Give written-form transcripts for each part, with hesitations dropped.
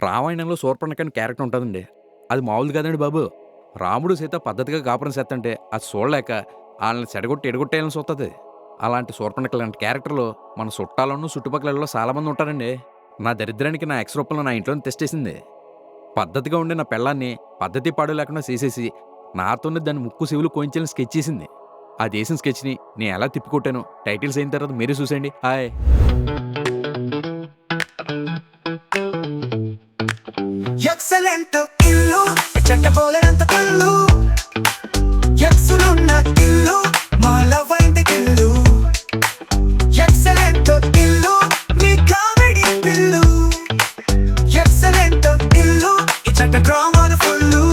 రామాయణంలో శూర్పణఖ అని క్యారెక్టర్ ఉంటుందండి. అది మామూలుది కాదండి బాబు. రాముడు సీత పద్ధతిగా కాపురం చేస్తంటే అది చూడలేక ఆళ్ళని చెడగొట్టి ఎడగొట్టేయాలని చూస్తుంది. అలాంటి శూర్పణఖ లాంటి క్యారెక్టర్లు మన చుట్టాలోనూ చుట్టుపక్కలలో చాలామంది ఉంటారండి. నా దరిద్రానికి నా ఎక్స్ రూపంలో నా ఇంట్లోనే తెస్టేసింది. పద్ధతిగా ఉండే నా పెళ్ళాన్ని పద్ధతి పాడు లేకుండా చేసేసి నాతోనే దాన్ని ముక్కు చెవులు కోయించాలని స్కెచ్ చేసింది. ఆ చేసిన స్కెచ్ని నేను ఎలా తిప్పికొట్టాను టైటిల్స్ అయిన తర్వాత మీరే చూసేయండి. హాయ్. ఎక్సలెంట్ ఇల్లు చెట్టబోలేనంత కళ్ళు ఎక్సులున్న ఇల్లు మాలవైంది ఇల్లు ఎక్సలెంట్ ఇల్లు మీ కామెడీ పిల్లు ఎక్సలెంట్ ఇల్లు ఈ చెట్ట డ్రామాలు ఫుల్లు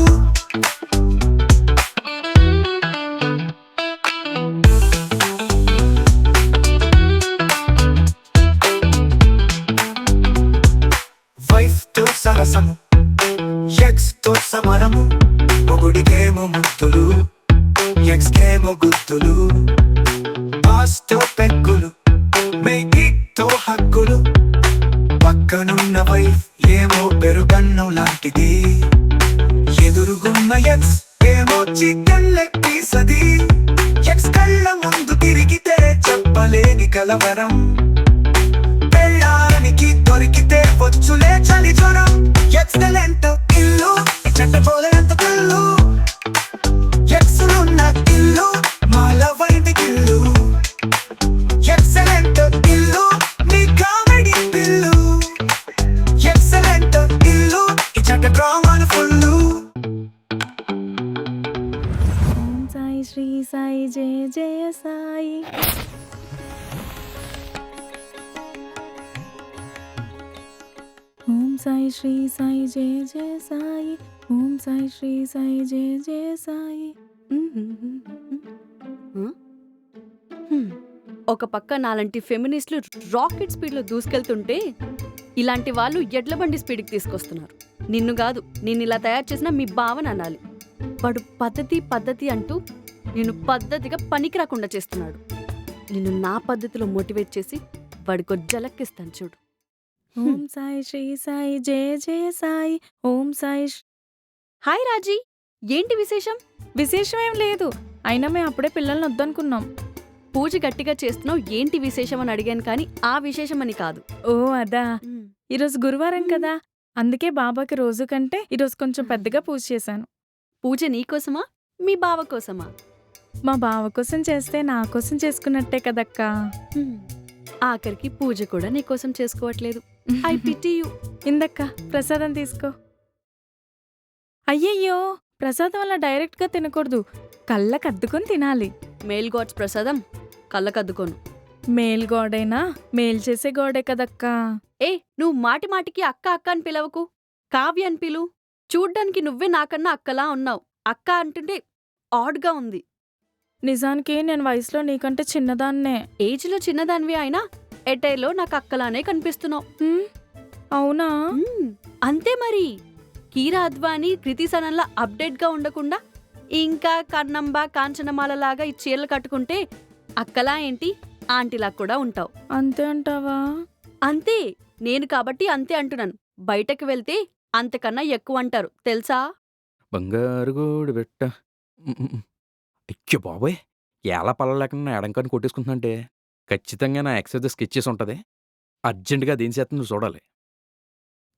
వైఫ్ తో సరసము ఎక్స్ తో సమరము మొగుడికేమో ముద్దులు ఎక్స్ కేమో గుర్తులు బాస్ తో పెక్కులు మేగితో హక్కులు పక్కనున్న వైఫ్ ఏమో పెరుగన్నం లాంటిది ఎదురుగున్న ఎక్స్ ఏమో చికెన్ లెగ్ పీస్ అది ఎక్స్ కళ్ళ ముందు తిరిగితే చెప్పలేని కలవరం పెళ్ళానికి దొరికితే వచ్చులే చలి జ్వరం ఎక్సలెంట్ ఇల్లు చెట్టబోలేనంత కళ్ళు ఎక్సులున్న ఇల్లు మాలవైంది ఇల్లు ఎక్సలెంట్ ఇల్లు మీ కామెడీ పిల్లు ఎక్సలెంట్ ఇల్లు ఈ చెట్ట డ్రామాలు ఫుల్లు ఓం సాయి శ్రీ సాయి జయ జయ సాయి. ఓం సాయి శ్రీ సాయి జయ జయ సాయి. ఓం సాయి శ్రీ సాయి జయ జయ సాయి. ఒక పక్క నాలాంటి ఫెమినిస్టులు రాకెట్ స్పీడ్లో దూసుకెళ్తుంటే ఇలాంటి వాళ్ళు ఎడ్ల బండి స్పీడ్కి తీసుకొస్తున్నారు. నిన్ను కాదు, నిన్ను ఇలా తయారు చేసిన మీ బావని అనాలి. వాడు పద్ధతి అంటూ నిన్ను పద్ధతిగా పనికి రాకుండా చేస్తున్నాడు. నిన్ను నా పద్ధతిలో మోటివేట్ చేసి వాడికో జలక్కిస్తాను చూడు. ఓం సాయి శ్రీ సాయి జయ జయ సాయి. ఓం సాయి హాయ్ రాజీ, ఏంటి విశేషం? విశేషం ఏం లేదు, అయినా మేము అప్పుడే పిల్లల్ని వద్దనుకున్నాం. పూజ గట్టిగా చేస్తున్నావు, ఏంటి విశేషం అని అడిగాను, కానీ ఆ విశేషం అని కాదు. ఓ అదా, ఈరోజు గురువారం కదా, అందుకే బాబాకి రోజు కంటే ఈరోజు కొంచెం పెద్దగా పూజ చేశాను. పూజ నీకోసమా మీ బావ కోసమా? మా బావ కోసం చేస్తే నా కోసం చేసుకున్నట్టే కదక్కా. ఆఖరికి పూజ కూడా నీకోసం చేసుకోవట్లేదు. I pity you. ఇందక్క ప్రసాదం తీసుకో. అయ్యయ్యో, ప్రసాదం అలా డైరెక్ట్గా తినకూడదు, కళ్ళకద్దుకొని తినాలి. మేల్ గాడ్స్ ప్రసాదం కళ్ళకద్దుకోను. మేల్ గోడైనా మేల్ చేసే గోడే కదక్కా. ఏ, నువ్వు మాటి మాటికి అక్క అక్క అని పిలవకు, కావ్య అని పిలు. చూడ్డానికి నువ్వే నాకన్నా అక్కలా ఉన్నావు. అక్క అంటుంటే ఆడ్గా ఉంది. నిజానికి నేను వయసులో నీకంటే చిన్నదాన్నే. ఏజ్లో చిన్నదానివి అయినా ఎటైలో నాకు అక్కలానే కనిపిస్తున్నావు. అవునా? అంతే మరి. కీరా అద్వానీ, కృతి సనన్లా అప్డేట్గా ఉండకుండా ఇంకా కన్నంబ కాంచనమాలలాగా ఈ చీరలు కట్టుకుంటే అక్కలా ఏంటి ఆంటీలా కూడా ఉంటావు. అంతే అంటావా? అంతే, నేను కాబట్టి అంతే అంటున్నాను. బయటకు వెళ్తే అంతకన్నా ఎక్కువ అంటారు తెలుసా? బంగారు గోడు పెట్ట. అయ్యో బాబోయ్, ఎలా పళ్ళ లేకుండా ఎడంకాన్ని కొట్టేసుకుంటుందంటే ఖచ్చితంగా నా ఎక్సైజ్ స్కెచ్ చేసి ఉంటుంది. అర్జెంటుగా దేని చేస్తుందో చూడాలి.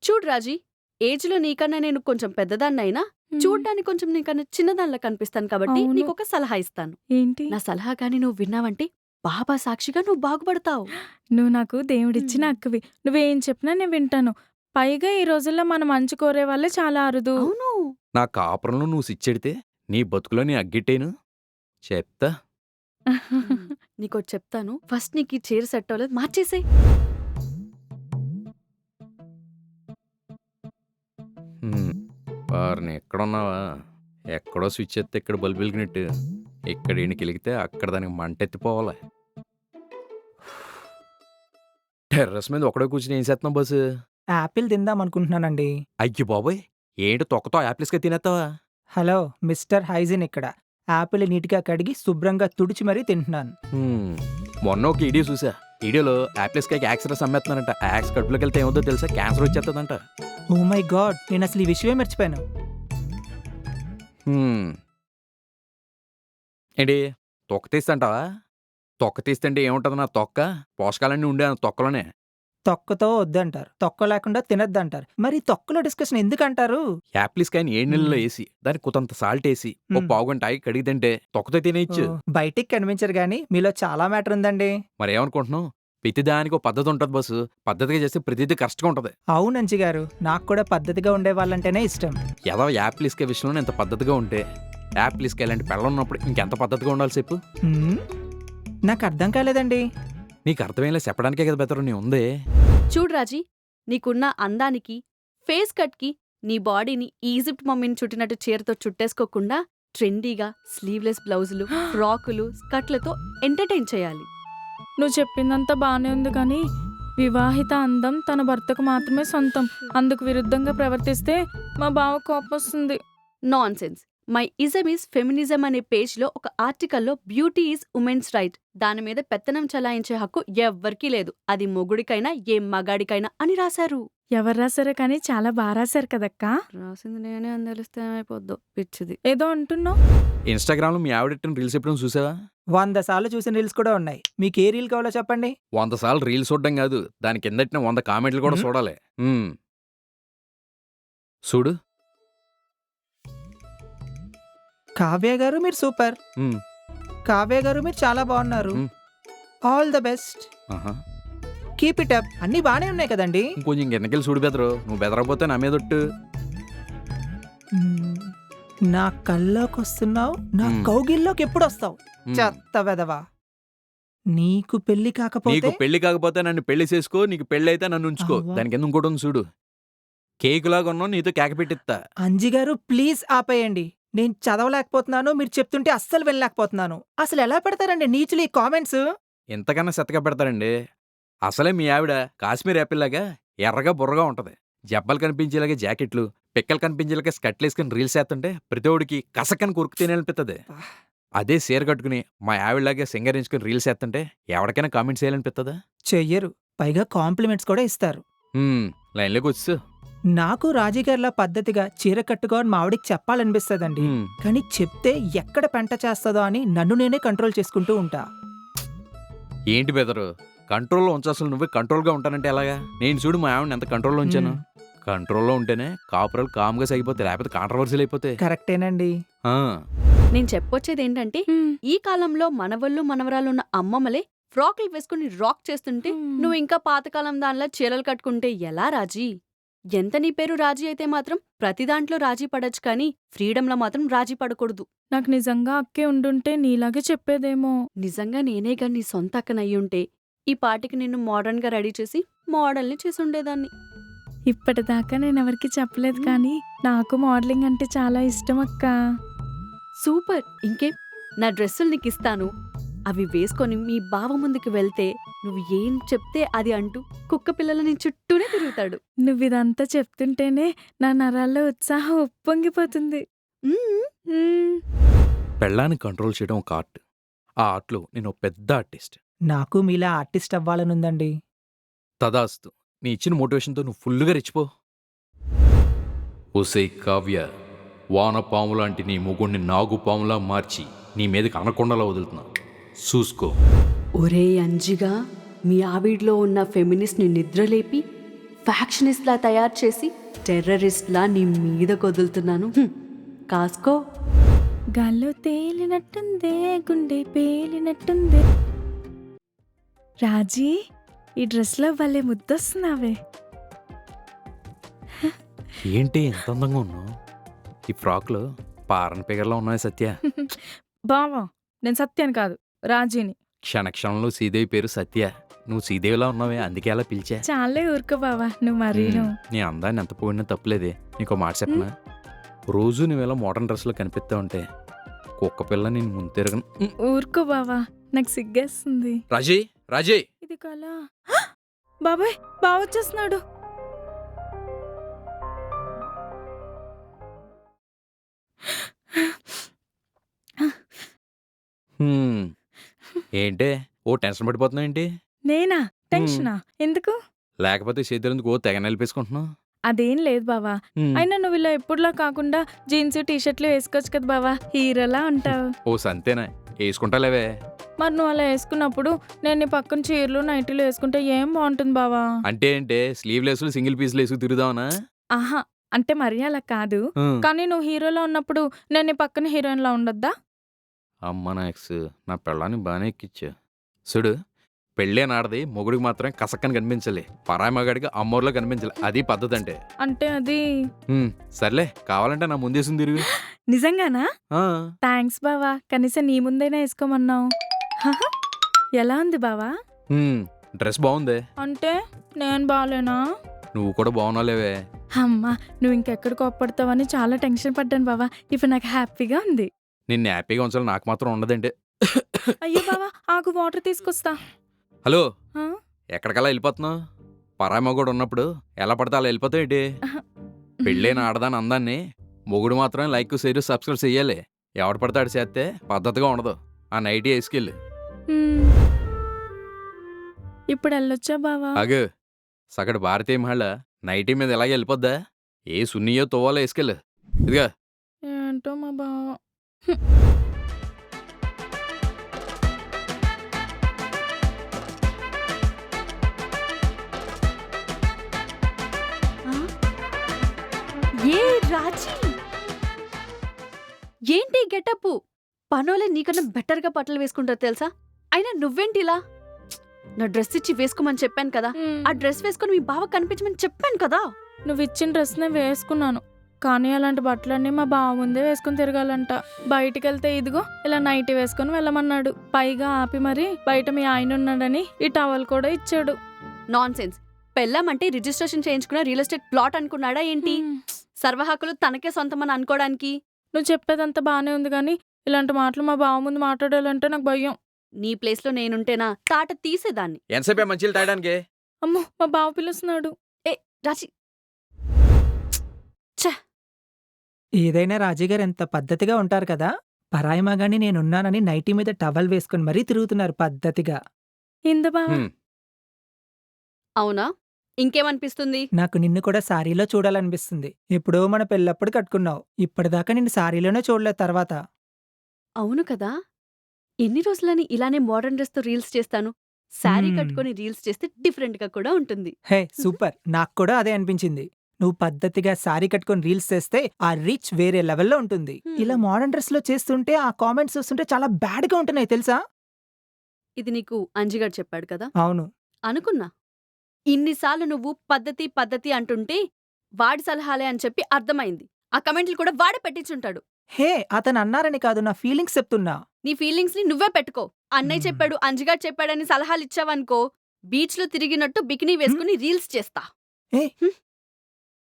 చూడు రాజీ, ఏజ్లో నీకన్నా నేను కొంచెం పెద్దదాన్నైనా చూడ్డానికి కొంచెం నీకన్నా చిన్నదానిలా కనిపిస్తాను కాబట్టి అవును. నీకొక సలహా ఇస్తాను. ఏంటి? నా సలహా గాని నువ్వు విన్నావంటే బాబా సాక్షిగా నువ్వు బాగుపడతావు. నువ్వు నాకు దేవుడిచ్చిన అక్కవి, నువ్వేం చెప్పినా నేను వింటాను. పైగా ఈ రోజుల్లో మనం మంచు కోరే వాళ్ళే చాలా అరుదు. అవును. నా కాపురంలో నువ్వు సిచ్చెడితే నీ బతుకులో నీ అగ్గిట్టేను చెప్తా. నీకోటి చెప్తాను, ఫస్ట్ నీకు ఈ చీర సెట్ అవ్వలేదు, మార్చేసేయ్. వారిని ఎక్కడున్నావా? ఎక్కడో స్విచ్ ఎత్తే ఇక్కడ బల్బు వెలిగినట్టు ఇక్కడ ఈయనకి వెలిగితే అక్కడ దానికి మంట ఎత్తిపోవాలి. టెర్రస్ మీద ఒకడే కూర్చుని ఏం చేస్తున్నావు బస్సు? యాపిల్ తిందాం అనుకుంటున్నానండి. అయ్యి బాబోయ్, ఏంటి తొక్కతో యాపిల్స్గా తినేస్తావా? హలో, మిస్టర్ హైజిన్ ఇక్కడ. యాపిల్ నీట్గా కడిగి శుభ్రంగా తుడిచి మరీ తింటున్నాను. మొన్న ఒక వీడియో చూసా, వీడియోలో యాప్లెస్కాయకి యాక్సరస్ అమ్మేస్తున్నారంట. ఆ యాక్స్ కడుపులోకి వెళ్తే ఏమవుతుందో తెలుసా? క్యాన్సర్ వచ్చేస్తుందంట. ఓ మై గాడ్, నేను అసలు ఈ విషయమే మర్చిపోయాను. హ్మ్. ఏంటి తొక్క తీస్తంటావా? తొక్క తీస్తుంటే ఏముంటుంది నా తొక్క? పోషకాలన్నీ ఉండే ఆ తొక్కలోనే. తొక్కతో వద్దంటారు, తొక్క లేకుండా తినొద్దంటారు. మరి తొక్కలో డిస్కషన్ ఎందుకు అంటారు? యాప్లిస్కాయని 7 నెలల్లో వేసి దానికి కొంత సాల్ట్ వేసి ఓ పావు గంట ఆగి కడిగి తింటే తొక్కతో తినేయచ్చు. బయటికి కనిపించరు గానీ మీలో చాలా మ్యాటర్ ఉందండి. మరి ఏమనుకుంటున్నావు? ప్రతిదానికి ఒక పద్ధతి ఉంటుంది బస్సు. పద్ధతిగా చేస్తే ప్రతిదీ కష్టంగా ఉంటుంది. అవును అంచి గారు, నాకు కూడా పద్ధతిగా ఉండే వాళ్ళంటేనే ఇష్టం. ఏదో యాప్లిస్కే విషయంలో ఇంత పద్ధతిగా ఉంటే యాప్లిస్కే ఇలాంటి పెళ్ళ ఉన్నప్పుడు ఇంకెంత పద్ధతిగా ఉండాలి చెప్పు? హ్మ్, నాకు అర్థం కాలేదండి. నీకు అర్థమయ్యేలా చెప్పడానికే కదా బెతరు నీ ఉందే. చూడు రాజీ, నీకున్న అందానికి ఫేస్ కట్కి నీ బాడీని ఈజిప్ట్ మమ్మీని చుట్టినట్టు చీరతో చుట్టేసుకోకుండా ట్రెండీగా స్లీవ్లెస్ బ్లౌజులు, ఫ్రాకులు, స్కర్ట్లతో ఎంటర్టైన్ చేయాలి. నువ్వు చెప్పిందంతా బానే ఉంది కానీ వివాహిత అందం తన భర్తకు మాత్రమే సొంతం. అందుకు విరుద్ధంగా ప్రవర్తిస్తే మా బావ కోపం వస్తుంది. Non sense. My ism is feminism అనే పేజ్లో ఒక ఆర్టికల్లో బ్యూటీ ఈజ్ ఉమెన్స్ రైట్, దాని మీద పెత్తనం చలాయించే హక్కు ఎవ్వరికీ లేదు, అది మొగుడికైనా ఏ మగాడికైనా అని రాశారు. ఎవరు రాశారో కానీ చాలా బాగా రాశారు కదక్కా. రాసింది నేనే అని తెలిస్తే ఏమైపోద్దో పిచ్చిది. ఏదో అంటున్నావు. ఇన్స్టాగ్రామ్లో మీ ఆవిడెట్టిన రీల్స్ ఎప్పుడైనా చూసావా? 100 సార్లు చూసిన రీల్స్ కూడా ఉన్నాయి. మీకు ఏ రీల్ కావాలో చెప్పండి. 100 సార్లు రీల్స్ చూడడం కాదు, దాని కిందటిన 100 కామెంట్లు కూడా చూడాలి. చూడు. కావ్య గారు మీరు సూపర్. మ్మ్. కావ్య గారు మీరు చాలా బాగున్నారు. మ్మ్. All the best. ఆహా. Keep it up. అన్నీ బానే ఉన్నాయి కదండి. ఇంకొంచెం కిందకెళ్ళి చూడు బెదరు. నువ్వు బెదరకపోతే నా మీదొట్టు. మ్మ్. నా కల్లోకి వస్తున్నావు, నా మ్మ్. కౌగిల్లోకి ఎప్పుడు వస్తావు? మ్మ్. చెత్త వెదవా. నీకు పెళ్లి నీకు కాకపోతే పెళ్లి కాకపోతే నన్ను పెళ్లి చేసుకో, నీకు పెళ్లి అయితే నన్ను ఉంచుకో. అవ్వా. దానికి ఎందుకు ఇంకోటి ఉంది చూడు. కేక్ లాగా ఉన్నావు, నీతో కేక పెట్టిస్తా. అంజి గారు ప్లీజ్ ఆపేయండి. నేను చదవలేకపోతున్నాను, మీరు చెప్తుంటే అస్సలు వెళ్ళలేకపోతున్నాను. అసలు ఎలా పెడతారండి నీచులు ఈ కామెంట్స్? ఎంతకన్నా సెత్తగా పెడతారండి. అసలే మీ ఆవిడ కాశ్మీర్ యాపిల్ లాగా ఎర్రగా బుర్రగా ఉంటది. జబ్బలు కనిపించేలాగే జాకెట్లు, పిక్కలు కనిపించేలాగే స్కట్లు వేసుకుని రీల్స్ వేస్తుంటే ప్రతివాడికి కసక్కని కొరుకు తినేయాలనిపిస్తుంది. అదే సీర కట్టుకుని మా ఆవిడలాగే సింగరించుకుని రీల్స్ వేస్తుంటే ఎవరికైనా కామెంట్స్ చేయాలనిపిస్తుందా? చెయ్యరు. పైగా కాంప్లిమెంట్స్ కూడా ఇస్తారు. లైన్లోకి వచ్చు. నాకు రాజీగారిలా పద్ధతిగా చీర కట్టుకోని మా ఆవిడికి చెప్పాలనిపిస్తుందండి. కానీ చెప్తే ఎక్కడ పెంట చేస్తుందో అని నన్ను నేనే కంట్రోల్ చేసుకుంటూ ఉంటా. ఏంటి బెదరు కంట్రోల్లో ఉంచాల్సిన నువ్వే కంట్రోల్గా ఉంటానంటే ఎలాగా? నేను చూడు మా ఆవిడని ఎంత కంట్రోల్లో ఉంచాను. కంట్రోల్లో ఉంటేనే కాపురాలు కామ్గా సాగిపోతాయి, లేకపోతే కాంట్రవర్సీలు అయిపోతాయి. కరెక్టేనండి. ఆ, నేను చెప్పొచ్చేది ఏంటంటే, మ్మ్. ఈ కాలంలో మనవళ్ళు మనవరాలున్న అమ్మమ్మలే ఫ్రాకులు వేసుకుని రాక్ చేస్తుంటే మ్మ్. నువ్వు ఇంకా పాతకాలం దానిలా చీరలు కట్టుకుంటే ఎలా రాజీ? ఎంత నీ పేరు రాజీ అయితే మాత్రం ప్రతి దాంట్లో రాజీ పడొచ్చు కానీ ఫ్రీడంలో మాత్రం రాజీ పడకూడదు. నాకు నిజంగా అక్కే ఉండుంటే నీలాగే చెప్పేదేమో. నిజంగా నేనేగా నీ సొంత అక్కనయ్యుంటే ఈ పాటికి నిన్ను మోడర్న్గా రెడీ చేసి మోడల్ని చేసి ఉండేదాన్ని. ఇప్పటిదాకా నేను ఎవరికి చెప్పలేదు కానీ నాకు మోడలింగ్ అంటే చాలా ఇష్టం అక్క. సూపర్. ఇంకేం, నా డ్రెస్సులు నీకు ఇస్తాను. అవి వేసుకొని మీ బావ ముందుకు వెళ్తే నువ్వు ఏం చెప్తే అది అంటూ కుక్క పిల్లల నీ చుట్టూనే తిరుగుతాడు. నువ్వు ఇదంతా చెప్తుంటేనే నా నరాల్లో ఉత్సాహం ఉప్పొంగిపోతుంది. మ్మ్. మ్మ్. పెళ్ళాన్ని కంట్రోల్ చేయడం ఒక ఆర్ట్. ఆ ఆర్ట్లో నేను ఒక పెద్ద ఆర్టిస్ట్. నాకు మీలా ఆర్టిస్ట్ అవ్వాలనుందండి. తదాస్తు. నీ ఇచ్చిన మోటివేషన్తో నువ్వు ఫుల్గా రెచ్చిపో. ఓసే కావ్య, వానపాము లాంటి నీ మొగుణ్ణి నాగుపాములా మార్చి నీ మీదకి అనకొండలా వదులుతున్నా, చూసుకో. ఒరే అంజిగా, మీ ఆవిడ్లో ఉన్న ఫెమినిస్ట్ని నిద్రలేపి ఫ్యాక్షనిస్ట్లా తయారు చేసి టెర్రరిస్ట్లా నీ మీద కొదులుతున్నాను. కాసుకో. గాల్లో తేలినట్టుందే, గుండె పేలినట్టుందే. రాజీ, ఈ డ్రెస్లో భలే ముద్దొస్తున్నావే. ఏంటి ఎంత అందంగా ఉన్నావు? ఈ ఫ్రాక్లో పారన పిగర్లా ఉన్నాయి సత్య. బావా, నేను సత్యాన్ని కాదు రాజీని. క్షణక్షణంలో శ్రీదేవి పేరు సత్య. నువ్వు శ్రీదేవిలా ఉన్నావే, అందుకే అలా పిలిచా. చాలే ఊరుకో బావా, నువ్వు మరీను. నీ అందాన్ని ఎంత పోయినా తప్పులేదే. నీకు మాట చెప్పనా? రోజు నువ్వేలా మోడర్న్ డ్రెస్లో కనిపిస్తా ఉంటే కుక్క పిల్ల నేను ముందు తిరగను. ఊరుకో బావా, నాకు సిగ్గేస్తుంది. రాజీ, రాజీ. ఇది కలా. బాబాయ్, బావ వచ్చేస్తున్నాడు. ఏంటే ఓ టెన్షన్ పడిపోతున్నావు ఏంటి? నేనా? టెన్షనా? ఎందుకు? లేకపోతే చేతులందుకు తెగ నిలిపేసుకుంటున్నావు. అదేం లేదు బావా. హ్మ్. అయినా నువ్వు ఇలా ఎప్పుడులా కాకుండా జీన్స్ టీషర్ట్లు వేసుకోవచ్చు కదా బావా, హీరోలా ఉంటావు. ఓ సంతేనా వేసుకుంటాలేవే. మరి నువ్వు అలా వేసుకున్నప్పుడు నేను నీ పక్కన చీరలు నైటీలు వేసుకుంటే ఏం బాగుంటుంది బావా? అంటే స్లీవ్ లెస్లు సింగిల్ పీస్లు వేసుకు తిరుగుదామనా? ఆహా, అంటే మరీ అలా కాదు. కానీ నువ్వు హీరోలో ఉన్నప్పుడు నేను నీ పక్కన హీరోయిన్లా ఉండొద్దా? అమ్మ నా ఎక్స్ నా పెళ్ళాన్ని బాగానే ఎక్కిచ్చా. చూడు, పెళ్ళే నాడది మొగుడికి మాత్రం కసక్కని కనిపించాలి, పరాయి మగాడికి అమ్మోర్లో కనిపించాలి. అది పద్ధతి అంటే. అంటే అది సర్లే, కావాలంటే నా ముందేసింది తిరుగు. నిజంగానా? ఆ, థ్యాంక్స్ బావా, కనీసం నీ ముందైనా వేసుకోమన్నావు. హహ, ఎలా ఉంది బావా? డ్రెస్ బాగుందే. అంటే నేను బాలేనా? నువ్వు కూడా బాగున్నావులేవే. అమ్మా, నువ్వు ఇంకెక్కడ కోప్పడతావని చాలా టెన్షన్ పడ్డాను బావా. ఇప్పుడు నాకు హ్యాపీగా ఉంది. నిన్ను హ్యాపీగా ఉంచాలి, నాకు మాత్రం ఉండదంటే. అయ్యో బావా, ఆగు, వాటర్ తీసుకొస్తా. హలో, ఆ? ఎక్కడికల్లా వెళ్ళిపోతున్నావు? పరాయి మొగుడు ఉన్నప్పుడు ఎలా పడితే అలా వెళ్ళిపోతావు ఏంటి? పెళ్ళైన ఆడదాని అందాన్ని మొగుడు మాత్రం లైక్ షేర్ సబ్స్క్రైబ్ చెయ్యాలి. ఎవడు పడతాడు చేస్తే పద్ధతిగా ఉండదు. ఆ నైటీ వేసుకెళ్ళి మ్మ్. ఇప్పుడు వెళ్ళొచ్చా బావా? అగు, సగటు భారతీయ మహిళ నైటీ మీద ఎలాగ వెళ్ళిపోద్దా? ఏ సున్నీయో తోవాలో వేసుకెళ్ళు. ఇదిగా ఏంటో మా బావ. ఆ? ఏ రాజీ, ఏంటి గెటప్? పనోలే నీకన్నా బెటర్గా బట్టలు వేసుకుంటారు తెలుసా? అయినా నువ్వేంటి ఇలా? నా డ్రెస్ ఇచ్చి వేసుకోమని చెప్పాను కదా. ఆ డ్రెస్ వేసుకొని మీ బావ కనిపించమని చెప్పాను కదా. నువ్వు ఇచ్చిన డ్రెస్నే వేసుకున్నాను, కానీ అలాంటి బట్టలన్నీ మా బావ ముందే వేసుకుని తిరగాలంట. బయటికి వెళ్తే ఇదిగో ఇలా నైటీ వేసుకొని వెళ్ళమన్నాడు. పైగా ఆపి మరి బయట మీ ఆయన ఉన్నాడని ఈ టవల్ కూడా ఇచ్చాడు. Nonsense. పెళ్ళామంటే రిజిస్ట్రేషన్ చేయించుకున్న రియల్ ఎస్టేట్ ప్లాట్ అనుకున్నాడా ఏంటి? సర్వ హక్కులు తనకే సొంతమని అనుకోవడానికి. నువ్వు చెప్పేదంతా బానే ఉంది, కానీ ఇలాంటి మాటలు మా బావ ముందు మాట్లాడాలంటే నాకు భయం. నీ ప్లేస్లో నేనుంటేనా తాట తీసేదాన్ని. ఎంతసేపే మంచిలు తాగడానికి? అమ్మో, మా బావ పిలుస్తున్నాడు. ఏ రాజీ, ఏదైనా రాజీగారు ఎంత పద్ధతిగా ఉంటారు కదా. పరాయి మగాని నేనున్నానని నైటీ మీద టవల్ వేసుకుని మరీ తిరుగుతున్నారు పద్ధతిగా. ఇంద బావ. అవునా? ఇంకేమనిపిస్తుంది? నాకు నిన్ను కూడా సారీలో చూడాలనిపిస్తుంది. ఎప్పుడో మన పెళ్ళప్పుడు కట్టుకున్నావు, ఇప్పటిదాకా నిన్ను సారీలోనే చూడలేదు. తర్వాత అవును కదా. ఎన్ని రోజులని ఇలానే మోడర్న్ డ్రెస్ తో రీల్స్ చేస్తాను. శారీ కట్టుకొని రీల్స్ చేస్తే డిఫరెంట్ గా కూడా ఉంటుంది. హే సూపర్, నాకు కూడా అదే అనిపించింది. నువ్వు పద్ధతిగా సారీ కట్టుకొని రీల్స్ చేస్తే ఆ రీచ్ వేరే లెవెల్లో ఉంటుంది. ఇలా మోడర్న్ డ్రెస్ లో చేస్తుంటే ఆ కామెంట్స్ వస్తుంటే చాలా బ్యాడ్ గా ఉంటున్నాయి తెలుసా. ఇది నీకు అంజిగాడు చెప్పాడు కదా. అవును, అనుకున్నా. ఇన్నిసార్లు నువ్వు పద్ధతి పద్ధతి అంటుంటే వాడి సలహాలే అని చెప్పి అర్థమైంది. ఆ కమెంట్లు కూడా వాడే పెట్టించుంటాడు. హే అతను అన్నారని కాదు, నా ఫీలింగ్స్ చెప్తున్నా. నీ ఫీలింగ్స్ ని నువ్వే పెట్టుకో. అన్నయ్య చెప్పాడు, అంజిగాడు చెప్పాడని సలహాలు ఇచ్చావనుకో, బీచ్ లో తిరిగినట్టు బికినీ వేసుకుని రీల్స్ చేస్తా. ఏ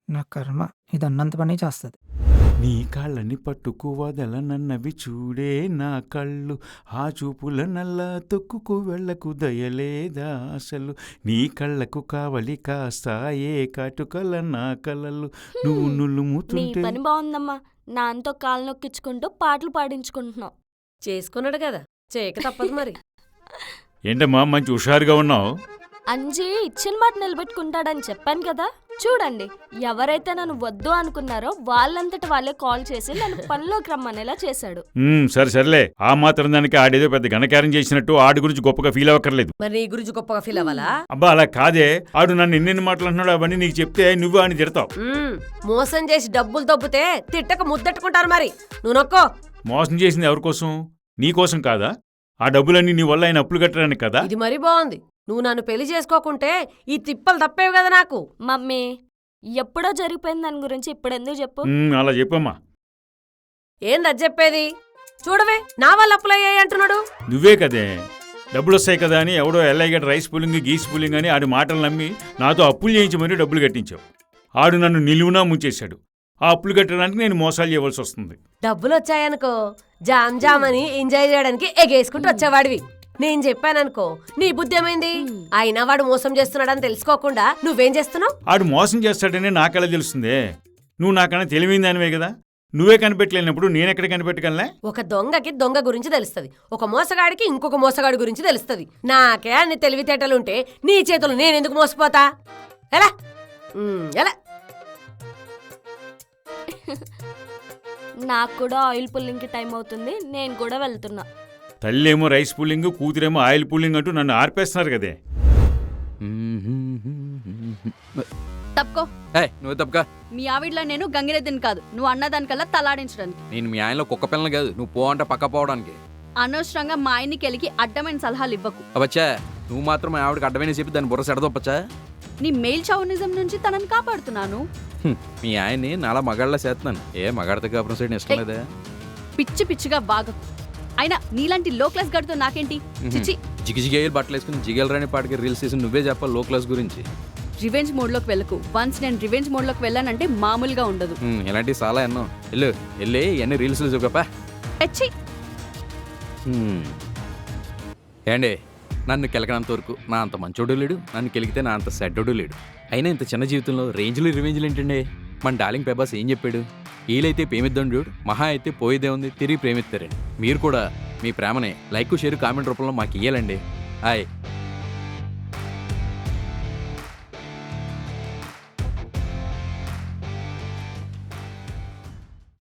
నా కర్మ, ఇది అన్నంత పని చేస్తుంది. నీ కాళ్ళని పట్టుకు వదలనన్నవి చూడే నా కళ్ళు, ఆ చూపుల నల్ల తొక్కుకు వెళ్ళకు దయలేదా అసలు, నీ కళ్ళకు కావలి కాస్తాయే కాటుకల నా కలలు, నువ్వు నీ నులుముతుంటే. పని బాగుందమ్మా. నాన్నతో కాళ్ళు నొక్కించుకుంటూ పాటలు పాడించుకుంటున్నావు. చేసుకున్నాడు కదా, చేయక తప్పదు మరి. ఏంటమ్మా మంచి హుషారుగా ఉన్నావు? అంజీ ఇచ్చిన మాట నిలబెట్టుకుంటాడని చెప్పాను కదా. చూడండి, ఎవరైతే నన్ను వద్దు అనుకున్నారో వాళ్ళంతటి వాళ్ళే కాల్ చేసి నన్ను పనిలోకి రమ్మనేలా చేశాడు. సరే సర్లే, ఆ మాత్రం దానికి ఆడేదో పెద్ద ఘనకార్యం చేసినట్టు ఆడి గురించి గొప్పగా ఫీల్ అవ్వక్కర్లేదు. మరి నీ గురించి గొప్పగా ఫీల్ అవ్వాలా? అబ్బా అలా కాదే, ఆడు నన్ను ఎన్నెన్ని మాటలు అంటున్నాడు అవన్నీ నీకు చెప్తే నువ్వు అని తిడతావు. మోసం చేసి డబ్బులు దొబ్బితే తిట్టక ముద్దట్టుకుంటారు మరి. నువ్వు నొక్కో. మోసం చేసింది ఎవరి కోసం? నీ కోసం కాదా? ఆ డబ్బులన్నీ నీ వల్ల ఆయన అప్పులు కట్టడానికి కదా. ఇది మరీ బాగుంది. నువ్వు నన్ను పెళ్లి చేసుకోకుంటే ఈ తిప్పలు తప్పేవి కదా నాకు. మమ్మీ, ఎప్పుడో జరిగిపోయింది దాని గురించి ఇప్పుడెందుకు చెప్పు. అలా చెప్పమ్మా. ఏంది అది చెప్పేది? చూడవే, నా వల్ల అప్పులయ్యాయి అంటున్నాడు. నువ్వే కదే డబ్బులు వస్తాయి కదా అని ఎవడో ఎల్ఐగడ్ రైస్ పూలింగ్ గీస్ పూలింగ్ అని ఆడి మాటలు నమ్మి నాతో అప్పులు చేయించమని డబ్బులు కట్టించావు. ఆడు నన్ను నిలువునా ముంచేశాడు. ఆ అప్పులు కట్టడానికి నేను మోసాలు చేయవలసి వస్తుంది. డబ్బులు వచ్చాయనుకో, జామ్ జామ్ అని ఎంజాయ్ చేయడానికి ఎగేసుకుంటూ వచ్చేవాడివి. నేను చెప్పాననుకో, నీ బుద్ధి ఏమైంది? అయినా వాడు మోసం చేస్తున్నాడని తెలుసుకోకుండా నువ్వేం చేస్తున్నావు? ఆడు మోసం చేస్తాడని నాకెలా తెలుస్తుందే? నువ్వు నాకన్నా తెలివైంది దానివే కదా. నువ్వే కనిపెట్టలేనప్పుడు నేనెక్కడ కనిపెట్టగలనే? ఒక దొంగకి దొంగ గురించి తెలుస్తుంది, ఒక మోసగాడికి ఇంకొక మోసగాడి గురించి తెలుస్తుంది. నాకే అన్ని తెలివితేటలుంటే నీ చేతులు నేనెందుకు మోసపోతా? ఎలా ఎలా? నాకు కూడా ఆయిల్ పుల్లింగ్కి టైం అవుతుంది, నేను కూడా వెళ్తున్నా. తల్లేమో రైస్ పుల్లింగ్, కూతురేమో ఆయిల్ పుల్లింగ్ అంటూ నన్ను ఆర్పేస్తున్నారు కదే. తప్పుకో. నువ్వు తప్పక. మీ ఆవిడలో నేను గంగిరెద్దుని కాదు, నువ్వు అన్నదానికల్లా తలాడించడానికి. నేను మీ ఆయనలో కుక్క పిల్లలు కాదు, నువ్వు పో అంటే పక్క పోవడానికి. అనవసరంగా మా ఆయన్ని కెలికి అడ్డమైన సలహాలు ఇవ్వకు. అవచ్చా నువ్వు మాత్రం మా ఆవిడకి అడ్డమైన చెప్పి దాన్ని బుర్ర సెడదొప్పచ్చా? నీ మెయిల్ చౌనిజం నుంచి తనని కాపాడుతున్నాను. మీ ఆయన్ని నాలా మగాళ్ళ చేస్తున్నాను. మగాడితో కాపురం సైడ్ ఇష్టం లేదా? పిచ్చి పిచ్చిగా బాగకు. అయినా నీలాంటి లో క్లాస్ గడితో నాకేంటి? చిచి. జిగిజిగేలు బట్టలు వేసుకుని జిగలు రాని పాటికి రీల్స్ చేసి నువ్వే చెప్పాలి లో క్లాస్ గురించి. రివెంజ్ మోడ్లోకి వెళ్ళకు. వన్స్ నేను రివెంజ్ మోడ్లోకి వెళ్ళానంటే మామూలుగా ఉండదు. ఇలాంటివి చాలా ఎన్నో. వెళ్ళి ఇవన్నీ రీల్స్లో చూపా. ఎచ్చి. ఏండి నన్ను కెలకనంత వరకు నా అంత మంచోడు లేడు, నన్ను కెలికితే నా అంత సెడ్డోడు లేడు. అయినా ఇంత చిన్న జీవితంలో రేంజ్లు రివెంజ్లు ఏంటండి? మన డార్లింగ్ పెబాస్ ఏం చెప్పాడు? వీలైతే ప్రేమిద్దాం చూడు, మహా అయితే పోయేదే ఉంది, తిరిగి ప్రేమిస్తారండి. మీరు కూడా మీ ప్రేమని లైక్ షేర్ కామెంట్ రూపంలో మాకు ఇయ్యాలండి. హాయ్.